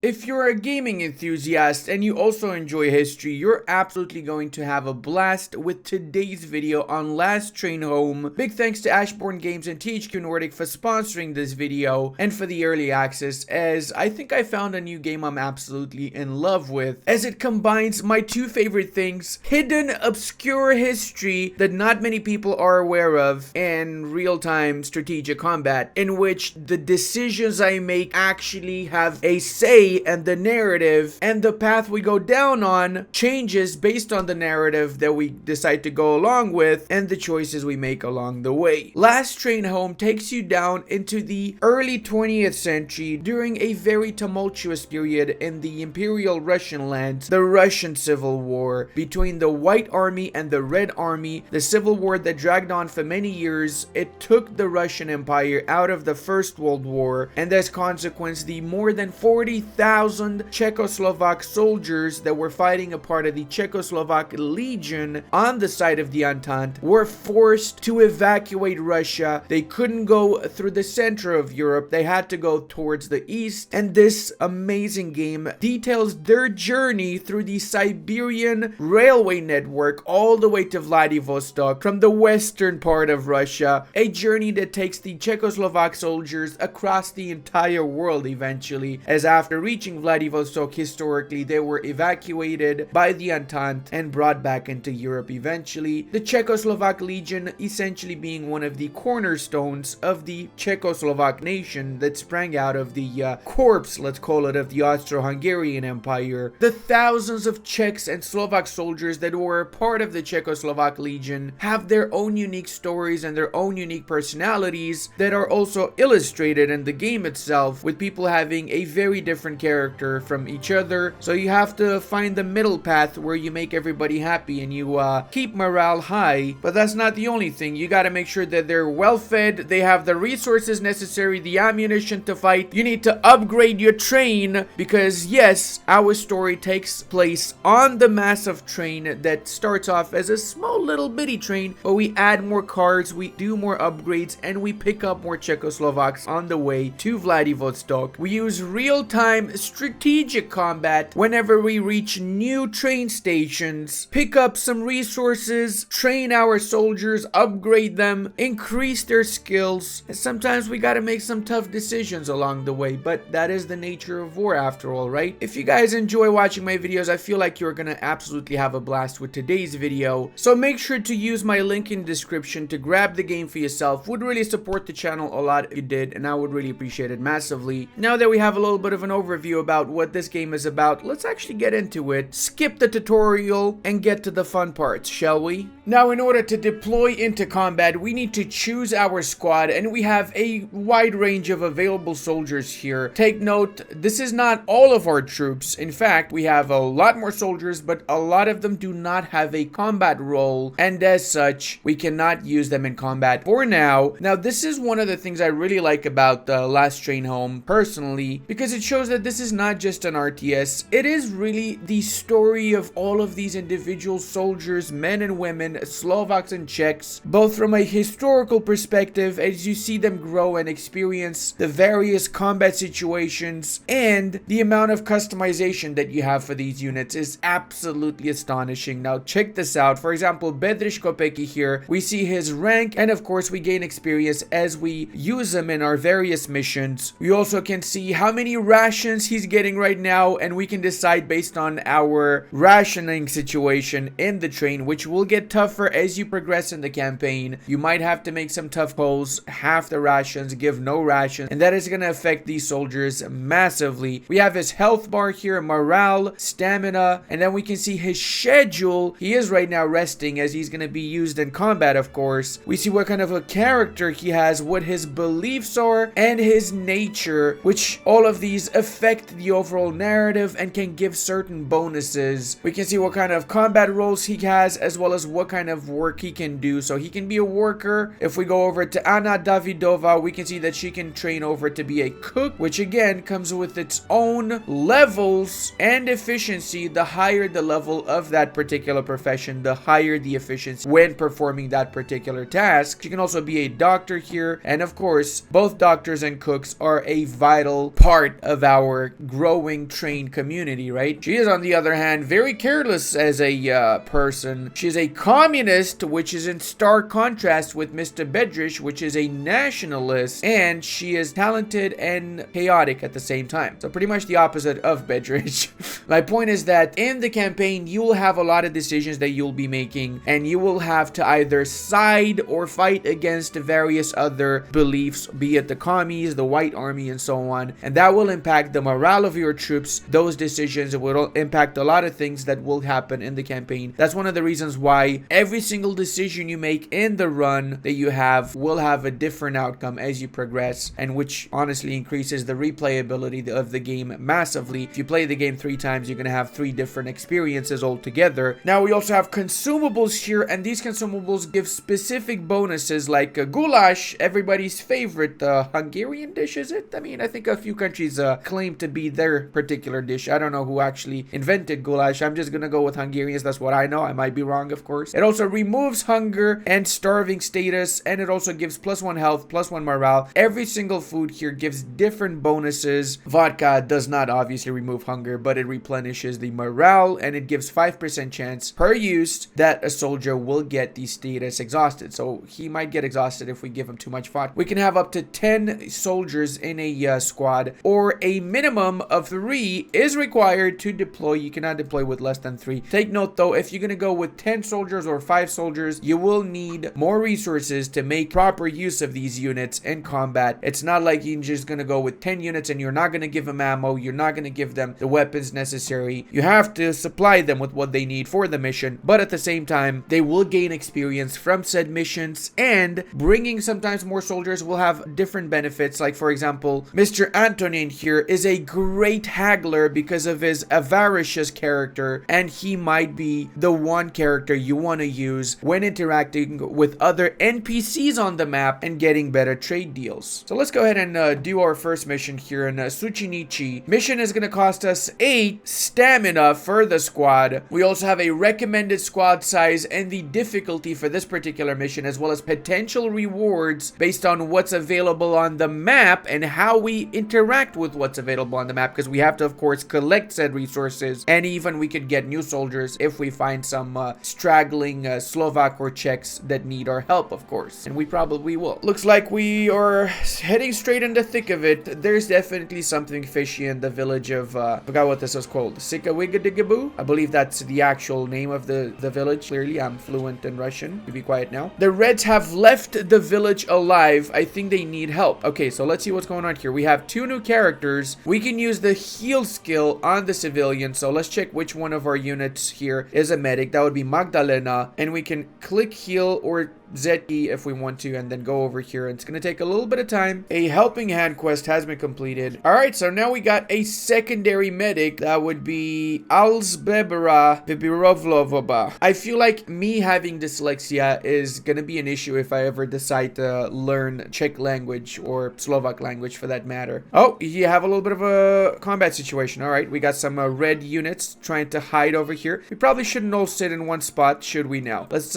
If you're a gaming enthusiast and you also enjoy history, you're absolutely going to have a blast with today's video on Last Train Home. Big thanks to Ashbourne Games and THQ Nordic for sponsoring this video and for the early access, as I think I found a new game I'm absolutely in love with, as it combines my two favorite things: hidden, obscure history that not many people are aware of, and real-time strategic combat, in which the decisions I make actually have a say, and the narrative and the path we go down on changes based on the narrative that we decide to go along with and the choices we make along the way. Last Train Home takes you down into the early 20th century during a very tumultuous period in the Imperial Russian lands, the Russian Civil War between the White Army and the Red Army, the civil war that dragged on for many years. It took the Russian Empire out of the First World War, and as consequence, the more than 40,000 Czechoslovak soldiers that were fighting a part of the Czechoslovak Legion on the side of the Entente were forced to evacuate Russia. They couldn't go through the center of Europe, they had to go towards the east, and this amazing game details their journey through the Siberian Railway network all the way to Vladivostok from the western part of Russia, a journey that takes the Czechoslovak soldiers across the entire world eventually, as after reaching Vladivostok, historically they were evacuated by the Entente and brought back into Europe eventually, the Czechoslovak Legion essentially being one of the cornerstones of the Czechoslovak nation that sprang out of the corpse, let's call it, of the Austro-Hungarian Empire. The thousands of Czechs and Slovak soldiers that were part of the Czechoslovak Legion have their own unique stories and their own unique personalities that are also illustrated in the game itself, with people having a very different character from each other. So you have to find the middle path where you make everybody happy and you keep morale high. But that's not the only thing. You got to make sure that they're well fed, they have the resources necessary, the ammunition to fight. You need to upgrade your train, because yes, our story takes place on the massive train that starts off as a small little bitty train, but we add more cars, we do more upgrades, and we pick up more Czechoslovaks on the way to Vladivostok. We use real-time strategic combat whenever we reach new train stations, pick up some resources, train our soldiers, upgrade them, increase their skills, and sometimes we gotta make some tough decisions along the way, but that is the nature of war after all, right? If you guys enjoy watching my videos, I feel like you're gonna absolutely have a blast with today's video, so make sure to use my link in the description to grab the game for yourself. Would really support the channel a lot if you did, and I would really appreciate it massively. Now that we have a little bit of an overview about what this game is about, let's actually get into it. Skip the tutorial and get to the fun parts, shall we? Now, in order to deploy into combat, we need to choose our squad, and we have a wide range of available soldiers here. Take note, this is not all of our troops. In fact, we have a lot more soldiers, but a lot of them do not have a combat role, and as such, we cannot use them in combat for now. Now, this is one of the things I really like about Last Train Home, personally, because it shows that this is not just an RTS. It is really the story of all of these individual soldiers, men and women, Slovaks and Czechs, both from a historical perspective as you see them grow and experience the various combat situations, and the amount of customization that you have for these units is absolutely astonishing. Now check this out. For example, Bedřich Kopecky here, we see his rank, and of course we gain experience as we use him in our various missions. We also can see how many rations he's getting right now, and we can decide based on our rationing situation in the train, which will get tougher as you progress in the campaign. You might have to make some tough calls, half the rations, give no rations, and that is going to affect these soldiers massively. We have his health bar here, morale, stamina, and then we can see his schedule. He is right now resting as he's going to be used in combat, of course. We see what kind of a character he has, what his beliefs are, and his nature, which all of these affect the overall narrative and can give certain bonuses. We can see what kind of combat roles he has, as well as what kind of work he can do. So he can be a worker. If we go over to Anna Davidova, we can see that she can train over to be a cook, which again comes with its own levels and efficiency. The higher the level of that particular profession, the higher the efficiency when performing that particular task. She can also be a doctor here, and of course both doctors and cooks are a vital part of our our growing train community, right? She is, on the other hand, very careless as a person. She's a communist, which is in stark contrast with Mr. Bedrish, which is a nationalist, and she is talented and chaotic at the same time. So pretty much the opposite of Bedrish. My point is that in the campaign, you will have a lot of decisions that you'll be making, and you will have to either side or fight against various other beliefs, be it the commies, the white army, and so on, and that will impact the morale of your troops. Those decisions will impact a lot of things that will happen in the campaign. That's one of the reasons why every single decision you make in the run that you have will have a different outcome as you progress, and which honestly increases the replayability of the game massively. If you play the game 3 times, you're gonna have 3 different experiences altogether. Now we also have consumables here, and these consumables give specific bonuses like goulash, everybody's favorite Hungarian dish, is it? I mean, I think a few countries claim to be their particular dish. I don't know who actually invented goulash. I'm just gonna go with Hungarians. That's what I know. I might be wrong, of course. It also removes hunger and starving status, and it also gives +1 health, +1 morale. Every single food here gives different bonuses. Vodka does not obviously remove hunger, but it replenishes the morale, and it gives 5% chance per use that a soldier will get the status exhausted. So he might get exhausted if we give him too much vodka. We can have up to 10 soldiers in a squad, or a minimum of 3 is required to deploy. You cannot deploy with less than 3. Take note though, if you're gonna go with 10 soldiers or 5 soldiers, you will need more resources to make proper use of these units in combat. It's not like you're just gonna go with 10 units and you're not gonna give them ammo, you're not gonna give them the weapons necessary. You have to supply them with what they need for the mission, but at the same time, they will gain experience from said missions, and bringing sometimes more soldiers will have different benefits. Like for example, Mr. Antonin here is a great haggler because of his avaricious character, and he might be the one character you want to use when interacting with other NPCs on the map and getting better trade deals. So let's go ahead and do our first mission here in Suchinichi. Mission is going to cost us 8 stamina for the squad. We also have a recommended squad size and the difficulty for this particular mission, as well as potential rewards based on what's available on the map and how we interact with what's available on the map, because we have to of course collect said resources, and even we could get new soldiers if we find some straggling Slovak or Czechs that need our help, of course, and we probably will. Looks like we are heading straight in the thick of it. There's definitely something fishy in the village of forgot what this was called, Sikawigadigaboo. I believe that's the actual name of the village. Clearly I'm fluent in Russian. You be quiet now. The Reds have left the village alive. I think they need help. Okay, so let's see what's going on here. We have 2 new characters. We can use the heal skill on the civilian, so let's check which one of our units here is a medic. That would be Magdalena, and we can click heal or ZE if we want to, and then go over here. It's gonna take a little bit of time. A helping hand quest has been completed. All right, so now we got a secondary medic. That would be Alsbebera Vibirovlova. I feel like me having dyslexia is gonna be an issue if I ever decide to learn Czech language or Slovak language for that matter. Oh, you have a little bit of a combat situation. All right, we got some red units trying to hide over here. We probably shouldn't all sit in one spot, should we now? Let's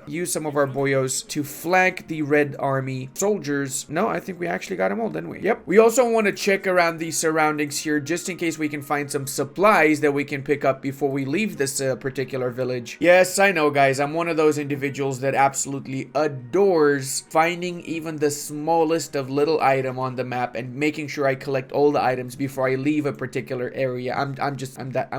use some of our boys to flank the red army soldiers. No, I think we actually got them all, didn't we? Yep. We also want to check around the surroundings here just in case we can find some supplies that we can pick up before we leave this particular village. Yes, I know, guys. I'm one of those individuals that absolutely adores finding even the smallest of little item on the map and making sure I collect all the items before I leave a particular area. I'm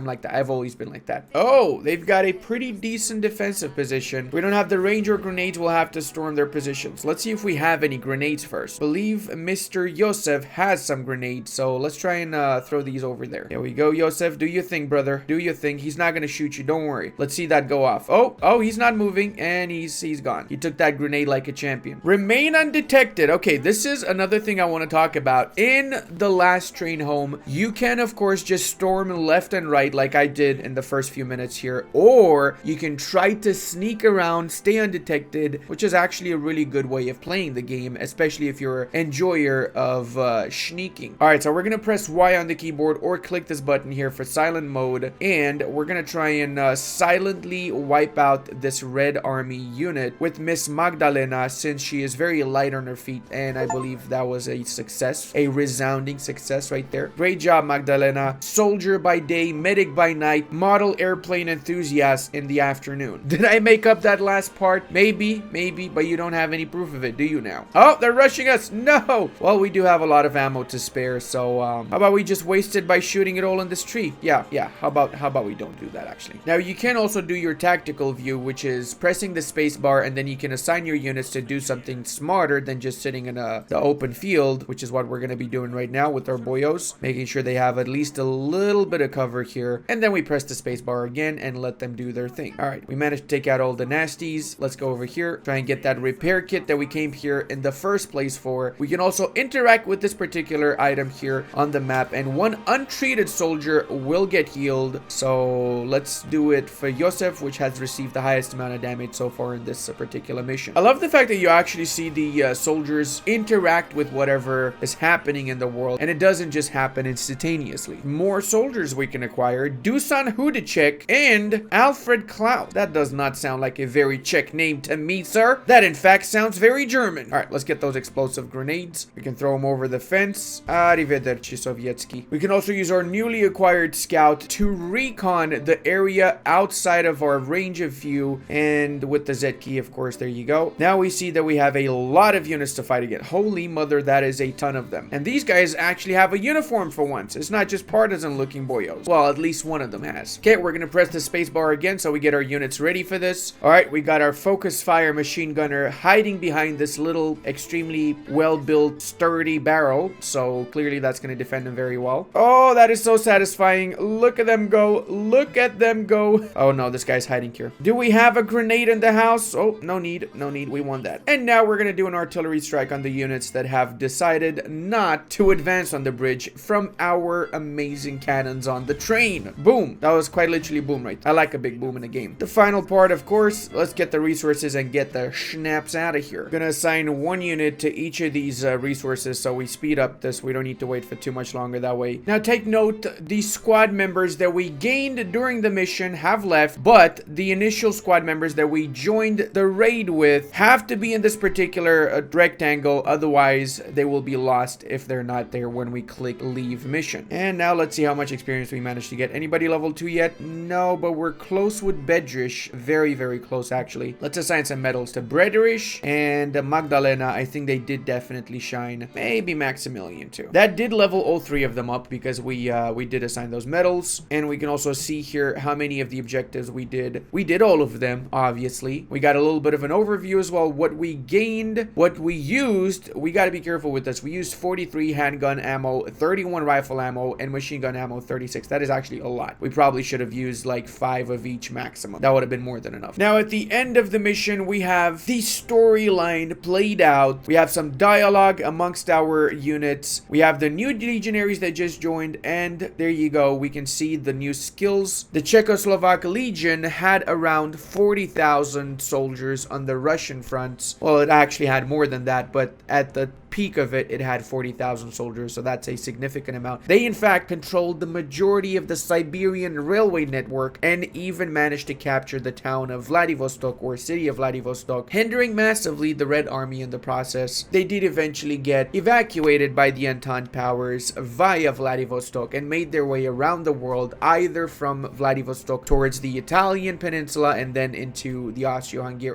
like that. I've always been like that. Oh, they've got a pretty decent defensive position. We don't have the range or grenades. We'll have to storm their positions. Let's see if we have any grenades first. Believe Mr. Yosef has some grenades, so let's try and throw these over there. There we go, Yosef. Do your thing, brother. Do your thing. He's not gonna shoot you. Don't worry. Let's see that go off. Oh, he's not moving, and he's gone. He took that grenade like a champion. Remain undetected. Okay, this is another thing I want to talk about. In the last train home, you can of course just storm left and right like I did in the first few minutes here, or you can try to sneak around, stay undetected, needed, which is actually a really good way of playing the game, especially if you're an enjoyer of sneaking. Alright, so we're gonna press Y on the keyboard or click this button here for silent mode, and we're gonna try and silently wipe out this Red Army unit with Miss Magdalena, since she is very light on her feet, and I believe that was a success, a resounding success right there. Great job, Magdalena. Soldier by day, medic by night, model airplane enthusiast in the afternoon. Did I make up that last part? Maybe, but you don't have any proof of it, do you now? Oh, they're rushing us. No. Well, we do have a lot of ammo to spare, so how about we just waste it by shooting it all in this tree? Yeah. How about we don't do that, actually. Now, you can also do your tactical view, which is pressing the space bar, and then you can assign your units to do something smarter than just sitting in the open field, which is what we're going to be doing right now with our boyos, making sure they have at least a little bit of cover here, and then we press the space bar again and let them do their thing. All right, we managed to take out all the nasties. Let's go over here, try and get that repair kit that we came here in the first place for. We can also interact with this particular item here on the map, and one untreated soldier will get healed. So let's do it for Yosef, which has received the highest amount of damage so far in this particular mission. I love the fact that you actually see the soldiers interact with whatever is happening in the world, and it doesn't just happen instantaneously. More soldiers we can acquire: Dusan Hudicek and Alfred Klaus. That does not sound like a very Czech name to me, sir. That in fact sounds very German. All right, let's get those explosive grenades. We can throw them over the fence. Arrivederci, Sovietsky. We can also use our newly acquired scout to recon the area outside of our range of view, and with the Z key, of course. There you go. Now we see that we have a lot of units to fight again. Holy mother, that is a ton of them. And these guys actually have a uniform for once. It's not just partisan looking boyos. Well, at least one of them has. Okay, we're gonna press the space bar again so we get our units ready for this. All right, we got our focus fire machine gunner hiding behind this little extremely well-built sturdy barrel, so clearly that's gonna defend them very well. Oh, that is so satisfying. Look at them go. Look at them go. Oh no, this guy's hiding here. Do we have a grenade in the house? Oh, no need. We won that. And now we're gonna do an artillery strike on the units that have decided not to advance on the bridge from our amazing cannons on the train. Boom. That was quite literally boom, right? I like a big boom in a game. The final part, of course, let's get the resources and get the schnapps out of here. Gonna assign one unit to each of these resources so we speed up this. We don't need to wait for too much longer that way. Now take note, the squad members that we gained during the mission have left, but the initial squad members that we joined the raid with have to be in this particular rectangle, otherwise they will be lost if they're not there when we click leave mission. And now let's see how much experience we managed to get. Anybody level 2 yet? No, but we're close with Bedrish. Very close, actually. Let's assign some medals to Bedrish and Magdalena. I think they did definitely shine. Maybe Maximilian too. That did level all 3 of them up because we did assign those medals. And we can also see here how many of the objectives we did. We did all of them, obviously. We got a little bit of an overview as well. What we gained, what we used. We got to be careful with this. We used 43 handgun ammo, 31 rifle ammo, and machine gun ammo 36. That is actually a lot. We probably should have used like 5 of each maximum. That would have been more than enough. Now at the end of the mission, we have the storyline played out. We have some dialogue amongst our units. We have the new legionaries that just joined, and there you go. We can see the new skills. The Czechoslovak Legion had around 40,000 soldiers on the Russian fronts. Well, it actually had more than that, but at the peak of it, it had 40,000 soldiers, so that's a significant amount. They in fact controlled the majority of the Siberian Railway network and even managed to capture the town of Vladivostok, or city of Vladivostok, hindering massively the Red Army in the process. They did eventually get evacuated by the Entente powers via Vladivostok and made their way around the world, either from Vladivostok towards the Italian peninsula and then into the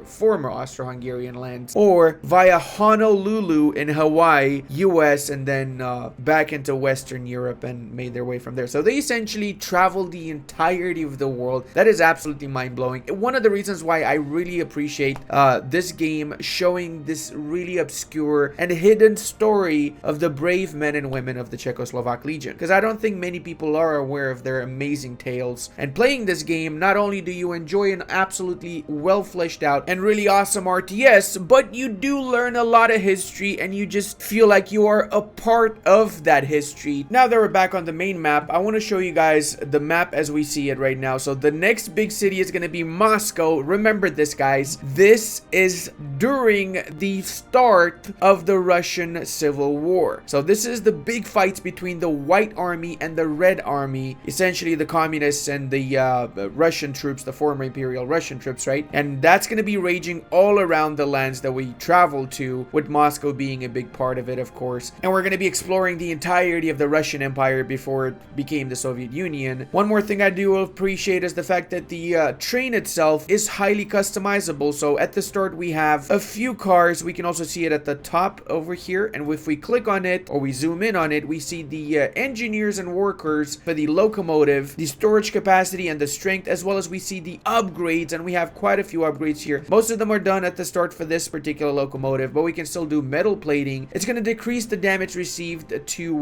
former Austro-Hungarian lands, or via Honolulu in Hawaii, US, and then back into Western Europe and made their way from there. So they essentially traveled the entirety of the world. That is absolutely mind-blowing. One of the reasons why I really appreciate this game showing this really obscure and hidden story of the brave men and women of the Czechoslovak Legion, because I don't think many people are aware of their amazing tales. And playing this game, not only do you enjoy an absolutely well fleshed out and really awesome RTS, but you do learn a lot of history, and you just feel like you are a part of that history. Now that we're back on the main map, I want to show you guys the map as we see it right now. So the next big city is going to be Moscow. Remember this, guys. This is during the start of the Russian Civil War. So this is the big fights between the White Army and the Red Army, essentially the communists and the Russian troops, the former Imperial Russian troops, right? And that's going to be raging all around the lands that we travel to, with Moscow being a big part of it, of course. And we're going to be exploring the entirety of the Russian Empire before it became the Soviet Union. One more thing I do appreciate is the fact that the train itself is highly customizable. So at the start we have a few cars. We can also see it at the top over here, and if we click on it or we zoom in on it, we see the engineers and workers for the locomotive, the storage capacity and the strength, as well as we see the upgrades, and we have quite a few upgrades here. Most of them are done at the start for this particular locomotive, but we can still do metal plating. It's going to decrease the damage received to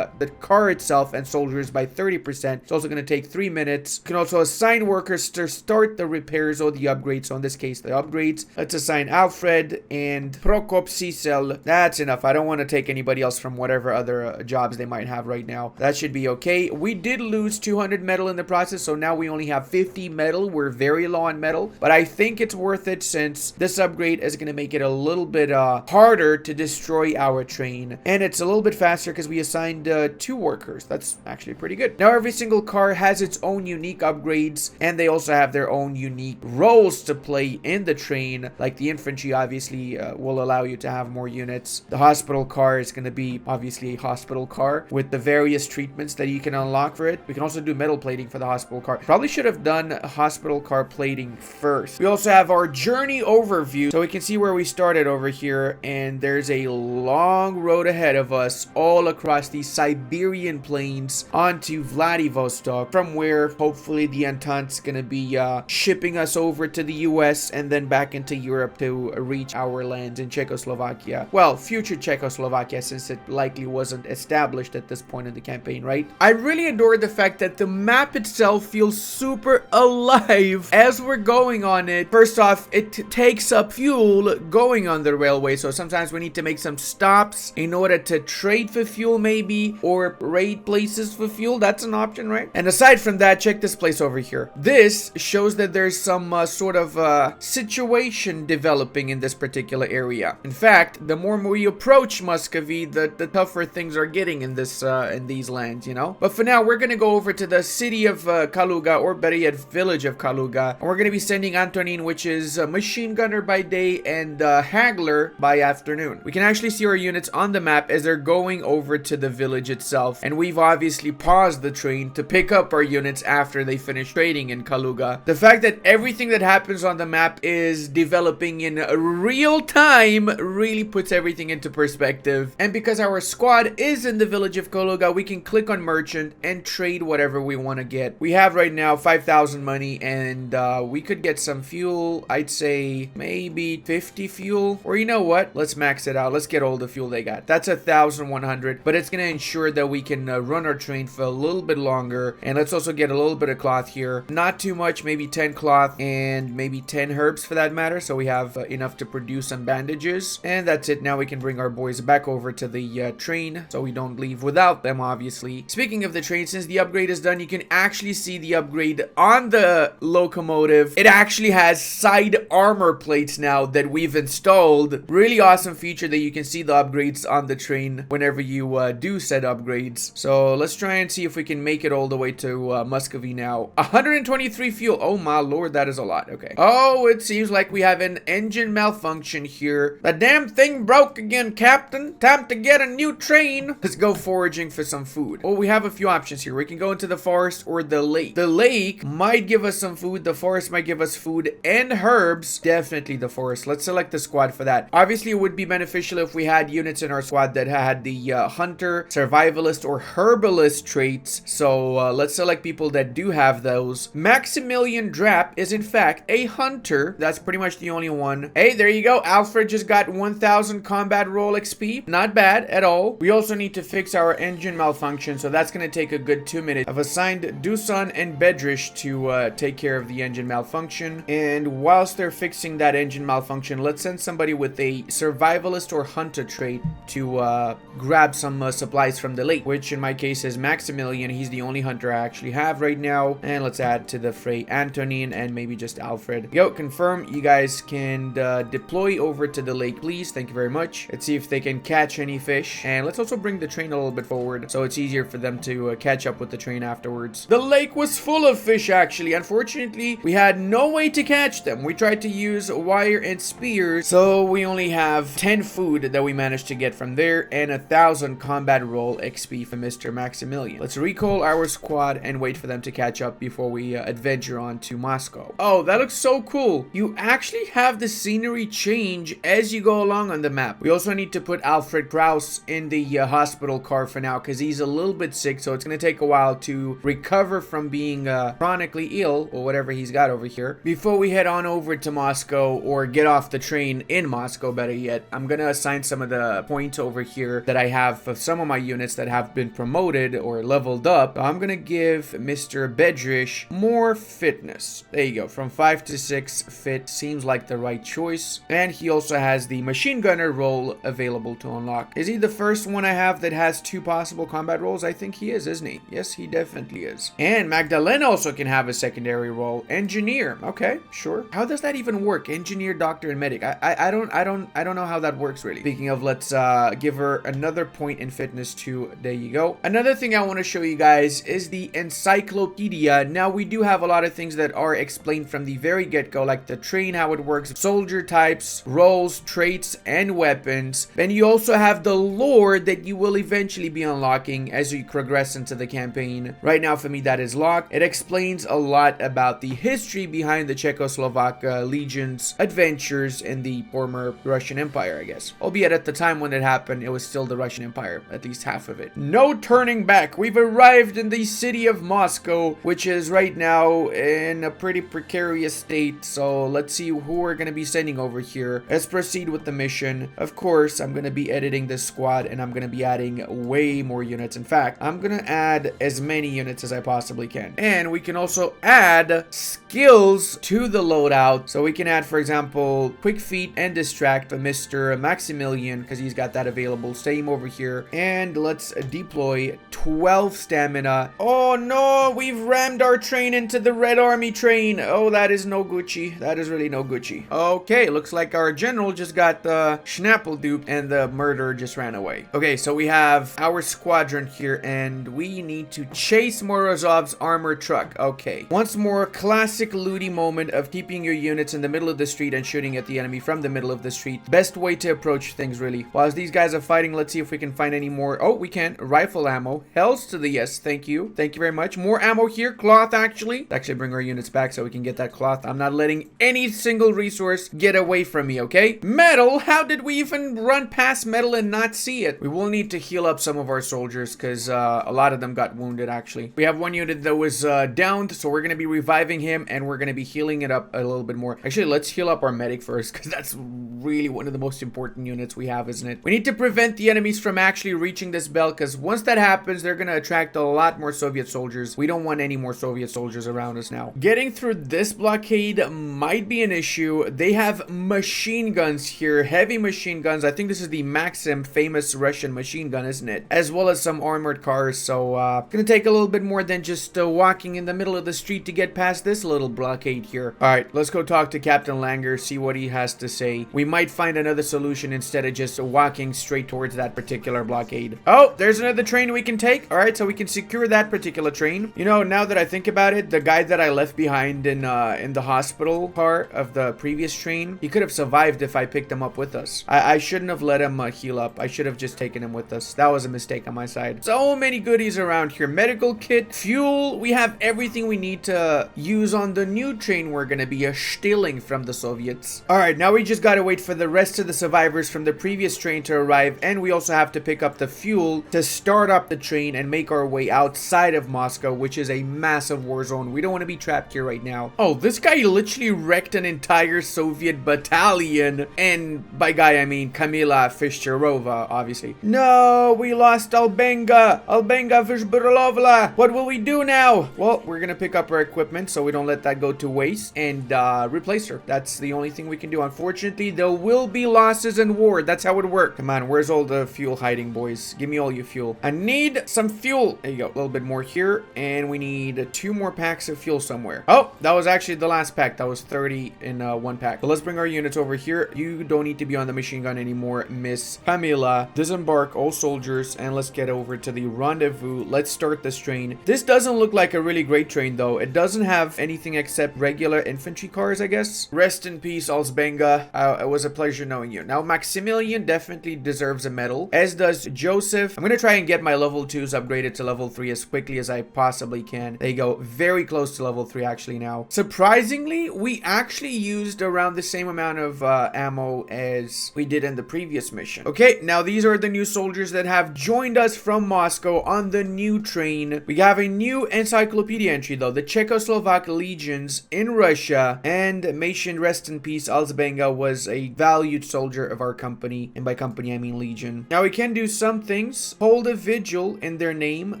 the car itself and soldiers by 30%. It's also going to take 3 minutes. You can also assign workers to start the repairs or the upgrades. So in this case, the upgrades. Let's assign Alfred and Prokop Sisel. That's enough. I don't want to take anybody else from whatever other jobs they might have right now. That should be okay. We did lose 200 metal in the process, so now we only have 50 metal. We're very low on metal, but I think it's worth it since this upgrade is going to make it a little bit harder to destroy our train, and it's a little bit faster because we assigned 2 workers. That's actually pretty good. Now every single car has its own unique upgrades, and they also have their own unique roles to play in the train. Like the infantry obviously will allow you to have more units. The hospital car is going to be obviously a hospital car with the various treatments that you can unlock for it. We can also do metal plating for the hospital car. Probably should have done hospital car plating first. We also have our journey overview, so we can see where we started over here, and there's a long road ahead of us all across the Siberian plains onto Vladivostok, from where hopefully the Entente's gonna be shipping us over to the US and then back into Europe to reach our lands in Czechoslovakia. Well, future Czechoslovakia, since it likely wasn't established at this point in the campaign, right? I really adore the fact that the map itself feels super alive as we're going on it. First off, it takes up fuel going on the railway, so sometimes we need to make some stops in order to trade for fuel maybe, or raid places for fuel. That's an option, right? And aside from that, check this place over here. This shows that there's some sort of situation developing in this particular area. In fact, the more we approach Muscovy, the tougher things are getting in this in these lands, you know. But for now, we're gonna go over to the city of Kaluga, or better yet, village of Kaluga, and we're gonna be sending Antonin, which is a machine gunner by day and Hagler by afternoon. We can actually see our units on the map as they're going over to the village itself, and we've obviously paused the train to pick up our units after they finish trading in Kaluga. The fact that everything that happens on the map is developing in real time really puts everything into perspective. And because our squad is in the village of Kaluga, we can click on merchant and trade whatever we want to get. We have right now 5,000 money, and we could get some fuel. I'd say maybe 50 fuel, or you know what, let's max it out. Let's get all the fuel they got. That's 1,100, but it's gonna ensure that we can run our train for a little bit longer. And let's also get a little bit of cloth here, not too much, maybe 10 cloth and maybe 10 herbs for that matter, so we have enough to produce some bandages. And that's it. Now we can bring our boys back over to the train so we don't leave without them, obviously. Speaking of the train, since the upgrade is done, you can actually see the upgrade on the locomotive. It actually has side armor plates now that we've installed. Really awesome feature that you can see the upgrades on the train whenever you do set upgrades. So let's try and see if we can make it all the way to Muscovy now. 123 fuel. Oh my lord, that is a lot. Okay. Oh, it seems like we have an engine malfunction here. The damn thing broke again, Captain. Time to get a new train. Let's go foraging for some food. Oh, we have a few options here. We can go into the forest or the lake. The lake might give us some food. The forest might give us food and herbs. Definitely the forest. Let's select the squad for that. Obviously, it would be beneficial if we had units in our squad that had the hunter, survivalist, or herbalist traits. So let's select people that do have those. Maximilian Drapp is in fact a hunter. That's pretty much the only one. Hey, there you go. Alfred just got 1,000 combat roll XP. Not bad at all. We also need to fix our engine malfunction, so that's going to take a good 2 minutes. I've assigned Dusan and Bedrish to take care of the engine malfunction. And whilst they're fixing that engine malfunction, let's send somebody with a survivalist or hunter a trait to grab some supplies from the lake, which in my case is Maximilian. He's the only hunter I actually have right now. And let's add to the fray Antonin and maybe just Alfred. Yo, confirm you guys can deploy over to the lake, please. Thank you very much. Let's see if they can catch any fish. And let's also bring the train a little bit forward so it's easier for them to catch up with the train afterwards. The lake was full of fish, actually. Unfortunately, we had no way to catch them. We tried to use wire and spears, so we only have 10 food that we managed to get from there and 1,000 combat roll XP from Mr. Maximilian. Let's recall our squad and wait for them to catch up before we adventure on to Moscow. Oh, that looks so cool. You actually have the scenery change as you go along on the map. We also need to put Alfred Kraus in the hospital car for now because he's a little bit sick, so it's going to take a while to recover from being chronically ill or whatever he's got over here before we head on over to Moscow, or get off the train in Moscow, better yet. I'm going to assign some of the points over here that I have of some of my units that have been promoted or leveled up. I'm going to give Mr. Bedrish more fitness. There you go. From 5 to 6 fit seems like the right choice. And he also has the machine gunner role available to unlock. Is he the first one I have that has 2 possible combat roles? I think he is, isn't he? Yes, he definitely is. And Magdalena also can have a secondary role. Engineer. Okay, sure. How does that even work? Engineer, doctor, and medic. I don't know how that works really. Speaking of, let's give her another point in fitness too. There you go. Another thing I want to show you guys is the encyclopedia. Now we do have a lot of things that are explained from the very get-go, like the train, how it works, soldier types, roles, traits, and weapons. Then you also have the lore that you will eventually be unlocking as you progress into the campaign. Right now for me that is locked. It explains a lot about the history behind the Czechoslovak legion's adventures in the former Russian Empire, I guess. Albeit at the time when it happened, it was still the Russian Empire, at least half of it. No turning back. We've arrived in the city of Moscow, which is right now in a pretty precarious state. So let's see who we're going to be sending over here. Let's proceed with the mission. Of course, I'm going to be editing this squad and I'm going to be adding way more units. In fact, I'm going to add as many units as I possibly can. And we can also add skills to the loadout. So we can add, for example, quick feet and distract for Mr. Maximilian because he's got that available. Same over here. And let's deploy 12 stamina. Oh no, we've rammed our train into the Red Army train. Oh, that is no Gucci. That is really no Gucci. Okay, looks like our general just got Schnapple duped and the murderer just ran away. Okay, so we have our squadron here and we need to chase Morozov's armored truck. Okay, once more, classic Ludi moment of keeping your units in the middle of the street and shooting at the enemy from the middle of the street. Best way to approach things, really. While these guys are fighting, let's see if we can find any more. Oh, we can. Rifle ammo. Hells to the yes. Thank you. Thank you very much. More ammo here. Cloth, actually. Actually bring our units back so we can get that cloth. I'm not letting any single resource get away from me, okay? Metal? How did we even run past metal and not see it? We will need to heal up some of our soldiers because a lot of them got wounded, actually. We have one unit that was downed, so we're going to be reviving him and we're going to be healing it up a little bit more. Actually, let's heal up our medic first because that's really one of the most important units we have, isn't it? We need to prevent the enemies from actually reaching this belt because once that happens, they're going to attract a lot more Soviet soldiers. We don't want any more Soviet soldiers around us now. Getting through this blockade might be an issue. They have machine guns here, heavy machine guns. I think this is the Maxim, famous Russian machine gun, isn't it? As well as some armored cars. So gonna take a little bit more than just walking in the middle of the street to get past this little blockade here. All right, let's go talk to Captain Langer, see what he has to say. We might find another solution instead of just walking straight towards that particular blockade. Oh, there's another train we can take. All right, so we can secure that particular train. You know, now that I think about it, the guy that I left behind in the hospital part of the previous train, he could have survived if I picked him up with us. I shouldn't have let him heal up. I should have just taken him with us. That was a mistake on my side. So many goodies around here. Medical kit, fuel. We have everything we need to use on the new train we're gonna be stealing from the Soviets. All right, now we just gotta wait for the rest of the survivors from the previous train to arrive, and we also have to pick up the fuel to start up the train and make our way outside of Moscow, which is a massive war zone. We don't want to be trapped here right now. Oh, this guy literally wrecked an entire Soviet battalion, and by guy I mean Kamila Fishcherova, obviously. No, we lost Albenga Fishburovla. What will we do now? Well, we're gonna pick up our equipment so we don't let that go to waste and replace her. That's the only thing we can do. Unfortunately, there will be losses in war. sword. That's how it works. Come on, where's all the fuel hiding, boys? Give me all your fuel. I need some fuel. There you go. A little bit more here. And we need 2 more packs of fuel somewhere. Oh, that was actually the last pack. That was 30 in 1 pack. So let's bring our units over here. You don't need to be on the machine gun anymore, Miss Pamela. Disembark all soldiers and let's get over to the rendezvous. Let's start this train. This doesn't look like a really great train though. It doesn't have anything except regular infantry cars, I guess. Rest in peace, Alsbenga. It was a pleasure knowing you. Now, Maximilian definitely deserves a medal, as does Joseph. I'm gonna try and get my level 2s upgraded to level 3 as quickly as I possibly can. There you go. Very close to level 3 actually now. Surprisingly, we actually used around the same amount of ammo as we did in the previous mission. Okay, now these are the new soldiers that have joined us from Moscow on the new train. We have a new encyclopedia entry though. The Czechoslovak legions in Russia, and mentioned rest in peace, Alsbenga was a valued soldier of our company, and by company I mean legion. Now we can do some things. Hold a vigil in their name,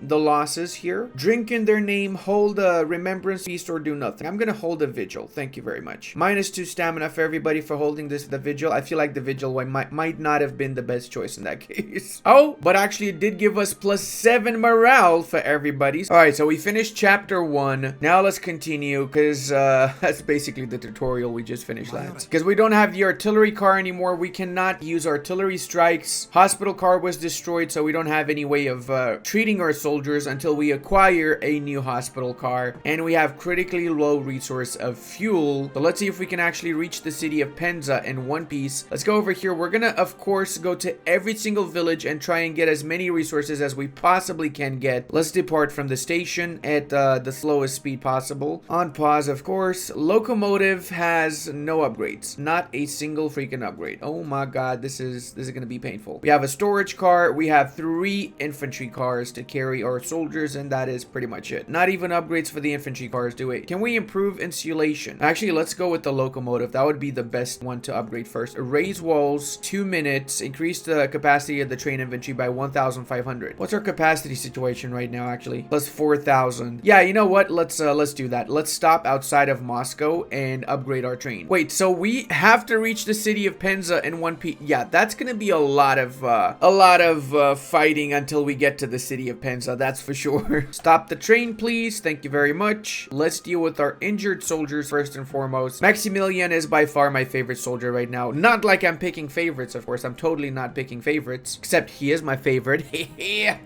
the losses here. Drink in their name, hold a remembrance feast, or do nothing. I'm gonna hold a vigil. Thank you very much. -2 stamina for everybody for holding the vigil. I feel like the vigil might not have been the best choice in that case. Oh, but actually it did give us +7 morale for everybody. All right, so we finished chapter 1. Now let's continue, because that's basically the tutorial we just finished, lads. Because we don't have the artillery car anymore. We cannot use artillery strikes. Hospital car was destroyed, so we don't have any way of treating our soldiers until we acquire a new hospital car. And we have critically low resource of fuel. So let's see if we can actually reach the city of Penza in one piece. Let's go over here. We're gonna, of course, go to every single village and try and get as many resources as we possibly can get. Let's depart from the station at the slowest speed possible. On pause, of course. Locomotive has no upgrades. Not a single freaking upgrade. Oh my god, this is gonna be painful. We have a storage car. We have 3 infantry cars to carry our soldiers, and that is pretty much it. Not even upgrades for the infantry cars, do it. Can we improve insulation? Actually, let's go with the locomotive. That would be the best one to upgrade first. Raise walls, 2 minutes. Increase the capacity of the train infantry by 1,500. What's our capacity situation right now, actually? Plus 4,000. Yeah, you know what? Let's do that. Let's stop outside of Moscow and upgrade our train. Wait, so we have to reach the city of Penza in 1 piece. Yeah, that's gonna be a lot of fighting until we get to the city of Penza. That's for sure. Stop the train, please. Thank you very much. Let's deal with our injured soldiers first and foremost. Maximilian is by far my favorite soldier right now. Not like I'm picking favorites, of course. I'm totally not picking favorites, except he is my favorite.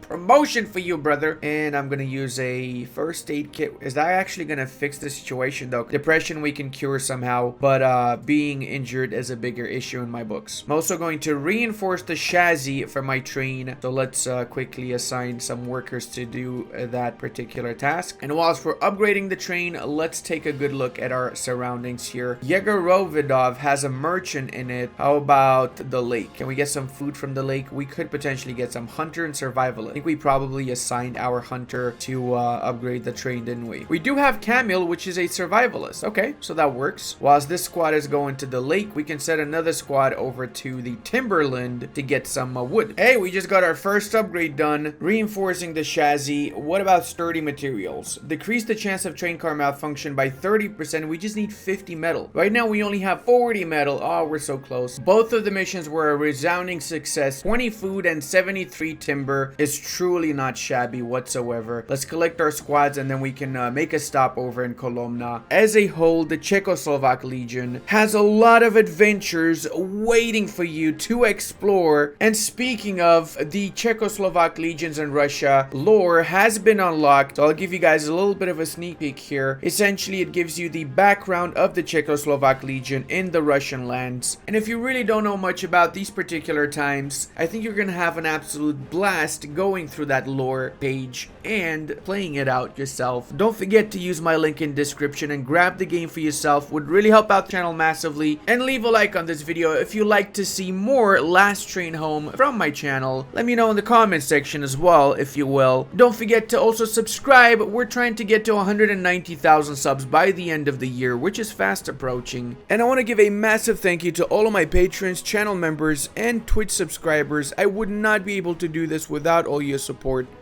Promotion for you, brother. And I'm gonna use a first aid kit. Is that actually gonna fix the situation though? Depression we can cure somehow, but being injured is a bigger issue in my books. I'm also going to reinforce the chassis for my train. So let's quickly assign some workers to do that particular task. And whilst we're upgrading the train, let's take a good look at our surroundings here. Yegorodov has a merchant in it. How about the lake? Can we get some food from the lake? We could potentially get some hunter and survivalist. I think we probably assigned our hunter to upgrade the train, didn't we? We do have Camille, which is a survivalist. Okay, so that works. Whilst this squad is going to the lake, we can set another squad over to the timberland to get some wood. Hey, we just got our first upgrade done. Reinforcing the chassis. What about sturdy materials? Decrease the chance of train car malfunction by 30%. We just need 50 metal. Right now, we only have 40 metal. Oh, we're so close. Both of the missions were a resounding success. 20 food and 73 timber is truly not shabby whatsoever. Let's collect our squads and then we can make a stop over in Kolomna. As a whole, the Czechoslovak Legion has a lot of adventures waiting for you to explore. And speaking of, the Czechoslovak legions in Russia, lore has been unlocked. So I'll give you guys a little bit of a sneak peek here. Essentially, it gives you the background of the Czechoslovak Legion in the Russian lands. And if you really don't know much about these particular times, I think you're gonna have an absolute blast going through that lore page and playing it out yourself. Don't forget to use my link in description and grab the game for yourself. Would really help out the channel massively. And leave a like on this video if you like to see more Last Train Home from my channel. Let me know in the comment section as well, if you will. Don't forget to also subscribe. We're trying to get to 190,000 subs by the end of the year, which is fast approaching. And I want to give a massive thank you to all of my patrons, channel members, and Twitch subscribers. I would not be able to do this without all your support.